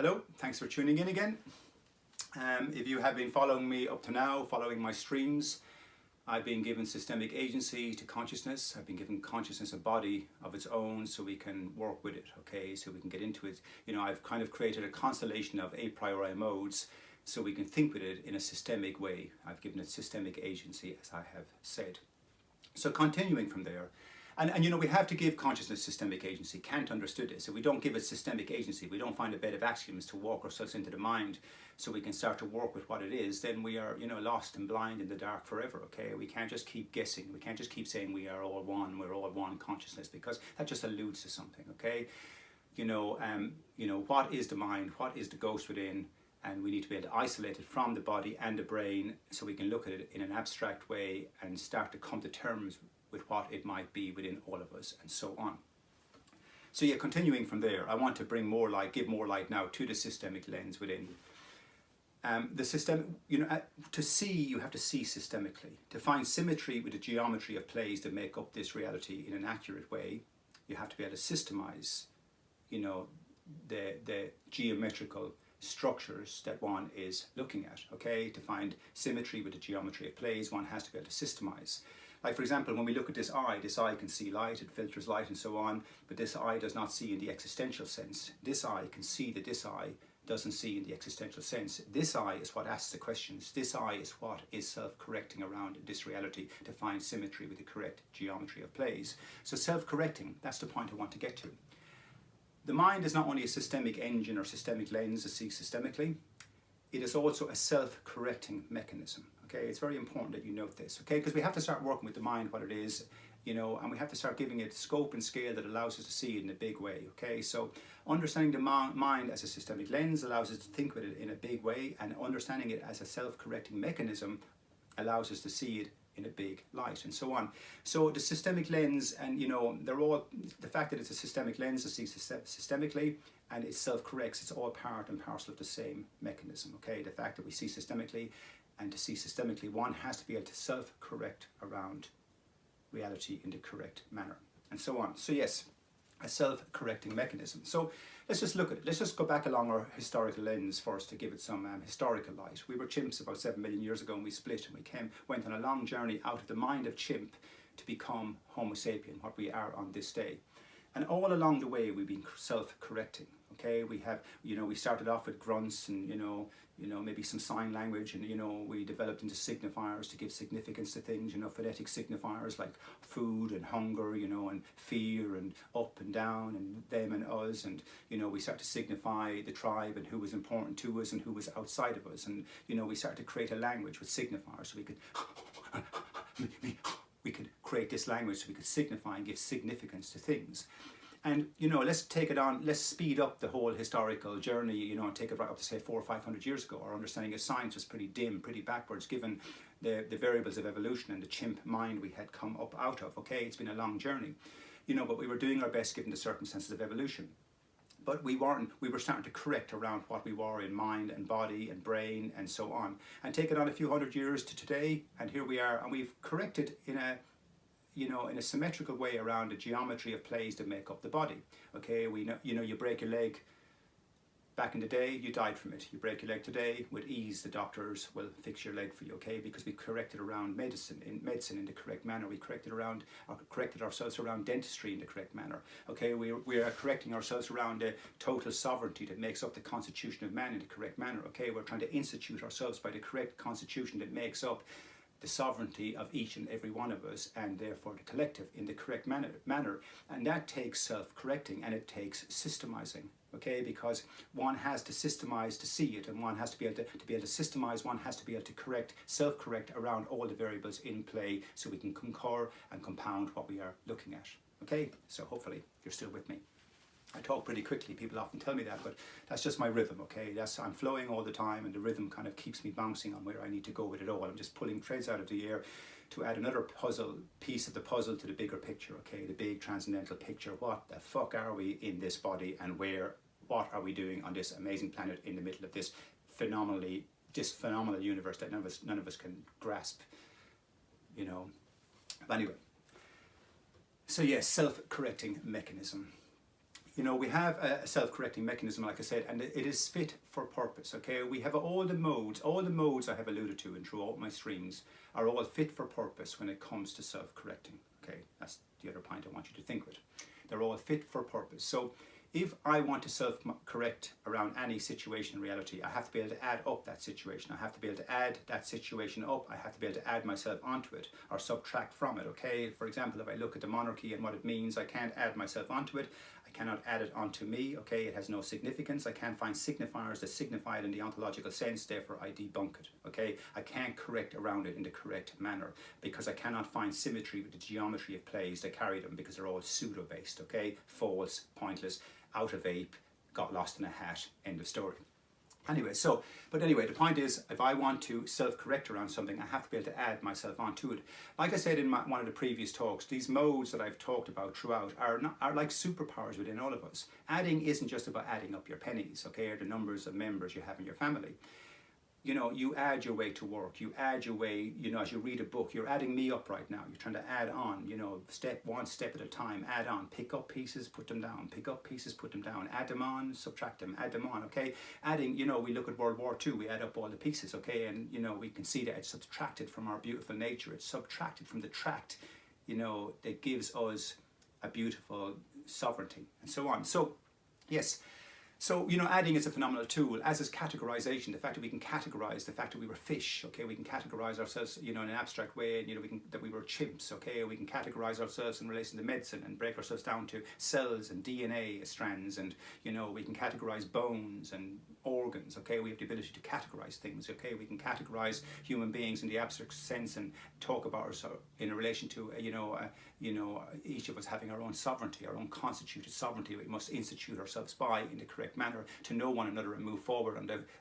Hello, thanks for tuning in again. If you have been following me up to now, following my streams, I've been given systemic agency to consciousness. I've been given consciousness a body of its own so we can work with it, okay, so we can get into it. You know, I've kind of created a constellation of a priori modes so we can think with it in a systemic way. I've given it systemic agency, as I have said. So continuing from there, and you know, we have to give consciousness systemic agency. Kant understood this. If we don't give it systemic agency, we don't find a bed of axioms to walk ourselves into the mind so we can start to work with what it is, then we are, you know, lost and blind in the dark forever, okay? We can't just keep guessing. We can't just keep saying we are all one, we're all one consciousness, because that just alludes to something, okay? You know, what is the mind? What is the ghost within? And we need to be able to isolate it from the body and the brain so we can look at it in an abstract way and start to come to terms with what it might be within all of us, and so on. So yeah, continuing from there, I want to bring more light, give more light now to the systemic lens within. The system, you know, to see, you have to see systemically. To find symmetry with the geometry of plays that make up this reality in an accurate way, you have to be able to systemize, you know, the geometrical structures that one is looking at, okay? To find symmetry with the geometry of plays, one has to be able to systemize. Like, for example, when we look at this eye can see light, it filters light and so on, but this eye does not see in the existential sense. This eye can see that this eye doesn't see in the existential sense. This eye is what asks the questions. This eye is what is self-correcting around this reality to find symmetry with the correct geometry of plays. So self-correcting, that's the point I want to get to. The mind is not only a systemic engine or systemic lens to see systemically, it is also a self-correcting mechanism. Okay, it's very important that you note this, okay, because we have to start working with the mind, what it is, you know, and we have to start giving it scope and scale that allows us to see it in a big way, okay? So understanding the mind as a systemic lens allows us to think with it in a big way, and understanding it as a self-correcting mechanism allows us to see it in a big light, and so on. So the systemic lens, and you know, they're all, the fact that it's a systemic lens to see systemically and it self-corrects, it's all part and parcel of the same mechanism, okay? The fact that we see systemically, and to see systemically, one has to be able to self-correct around reality in the correct manner, and so on. So yes, a self-correcting mechanism. So let's just look at it. Let's just go back along our historical lens first to give it some historical light. We were chimps about 7 million years ago, and we split, and we went on a long journey out of the mind of chimp to become Homo sapien, what we are on this day. And all along the way, we've been self-correcting. Okay, we have, you know, we started off with grunts and, you know, maybe some sign language, and, you know, we developed into signifiers to give significance to things, you know, phonetic signifiers like food and hunger, you know, and fear and up and down and them and us. And, you know, we start to signify the tribe and who was important to us and who was outside of us. And, you know, we started to create a language with signifiers so we could create this language so we could signify and give significance to things. And, you know, let's take it on, let's speed up the whole historical journey, you know, and take it right up to say 400 or 500 years ago. Our understanding of science was pretty dim, pretty backwards, given the variables of evolution and the chimp mind we had come up out of, okay? It's been a long journey, you know, but we were doing our best given the circumstances of evolution. But we were starting to correct around what we were in mind and body and brain and so on. And take it on a few hundred years to today, and here we are, and we've corrected in a, you know, in a symmetrical way around the geometry of plays that make up the body. Okay, we know, you know, you break your leg back in the day, you died from it. You break your leg today, with ease the doctors will fix your leg for you, okay, because we corrected around medicine in the correct manner. We corrected ourselves around dentistry in the correct manner. Okay, we are correcting ourselves around the total sovereignty that makes up the constitution of man in the correct manner. Okay, we're trying to institute ourselves by the correct constitution that makes up the sovereignty of each and every one of us, and therefore the collective in the correct manner. And that takes self-correcting, and it takes systemizing, okay, because one has to systemize to see it, and one has to be able to systemize, one has to be able to correct, self-correct around all the variables in play so we can concur and compound what we are looking at. Okay, so hopefully you're still with me. I talk pretty quickly, people often tell me that, but that's just my rhythm, okay? I'm flowing all the time, and the rhythm kind of keeps me bouncing on where I need to go with it all. I'm just pulling threads out of the air to add another piece of the puzzle to the bigger picture, okay? The big transcendental picture. What the fuck are we in this body, and what are we doing on this amazing planet in the middle of this phenomenal universe that none of us can grasp, you know? But anyway, so yes, self-correcting mechanism. you know, we have a self-correcting mechanism, like I said, and it is fit for purpose, okay? We have all the modes I have alluded to and throughout my streams are all fit for purpose when it comes to self-correcting, okay? That's the other point I want you to think with. They're all fit for purpose. So if I want to self-correct around any situation in reality, I have to be able to add up that situation. I have to be able to add that situation up. I have to be able to add myself onto it or subtract from it, okay? For example, if I look at the monarchy and what it means, I can't add myself onto it. I cannot add it onto me, okay? It has no significance. I can't find signifiers that signify it in the ontological sense, therefore I debunk it, okay? I can't correct around it in the correct manner because I cannot find symmetry with the geometry of plays that carry them because they're all pseudo-based, okay? False, pointless, out of ape, got lost in a hat, end of story. Anyway, the point is, if I want to self-correct around something, I have to be able to add myself onto it. Like I said in one of the previous talks, these modes that I've talked about throughout are like superpowers within all of us. Adding isn't just about adding up your pennies, okay, or the numbers of members you have in your family. You know, you add your way to work, you add your way, you know, as you read a book, you're adding me up right now. You're trying to add on, you know, one step at a time, add on, pick up pieces, put them down, pick up pieces, put them down, add them on, subtract them, add them on, okay? Adding, you know, we look at World War II, we add up all the pieces, okay? And, you know, we can see that it's subtracted from our beautiful nature. It's subtracted from the tract, you know, that gives us a beautiful sovereignty and so on. So, yes. So, you know, adding is a phenomenal tool, as is categorization, the fact that we can categorize, the fact that we were fish, okay, we can categorize ourselves, you know, in an abstract way, and, you know, that we were chimps, okay, we can categorize ourselves in relation to medicine and break ourselves down to cells and DNA strands, and, you know, we can categorize bones and organs, okay, we have the ability to categorize things, okay, we can categorize human beings in the abstract sense and talk about ourselves in relation to, each of us having our own sovereignty, our own constituted sovereignty we must institute ourselves by in the correct manner to know one another and move forward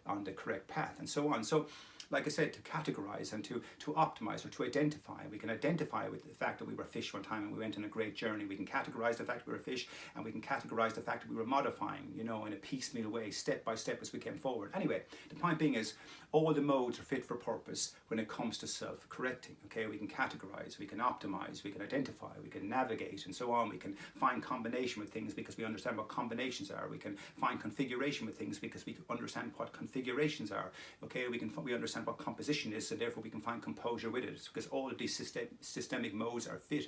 on the correct path and so on. So, like I said, to categorize and to optimize or to identify. We can identify with the fact that we were fish one time and we went on a great journey. We can categorize the fact that we were fish, and we can categorize the fact that we were modifying, you know, in a piecemeal way, step by step as we came forward. Anyway, the point being is all the modes are fit for purpose when it comes to self-correcting, okay? We can categorize, we can optimize, we can identify, we can navigate and so on. We can find combination with things because we understand what combinations are. We can find configuration with things because we understand what configurations are, okay? We understand what composition is, so therefore we can find composure with it, because all of these systemic modes are fit,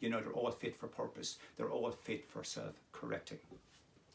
you know, they're all fit for purpose, they're all fit for self-correcting.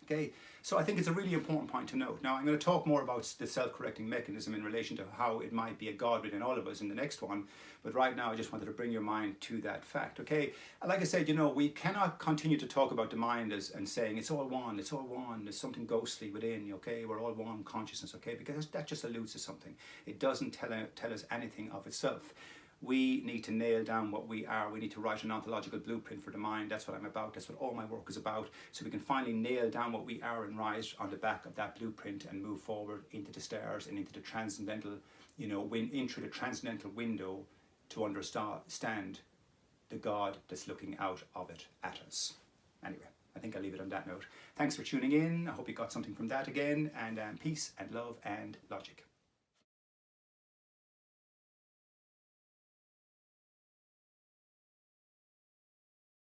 Okay, so I think it's a really important point to note. Now I'm going to talk more about the self-correcting mechanism in relation to how it might be a God within all of us in the next one, but right now I just wanted to bring your mind to that fact, okay? Like I said, you know, we cannot continue to talk about the mind and saying it's all one, there's something ghostly within, okay? We're all one consciousness, okay? Because that just alludes to something. It doesn't tell us anything of itself. We need to nail down what we are. We need to write an ontological blueprint for the mind. That's what I'm about. That's what all my work is about. So we can finally nail down what we are and rise on the back of that blueprint and move forward into the stars and into the transcendental, you know, into the transcendental window to understand the God that's looking out of it at us. Anyway, I think I'll leave it on that note. Thanks for tuning in. I hope you got something from that again. And peace and love and logic.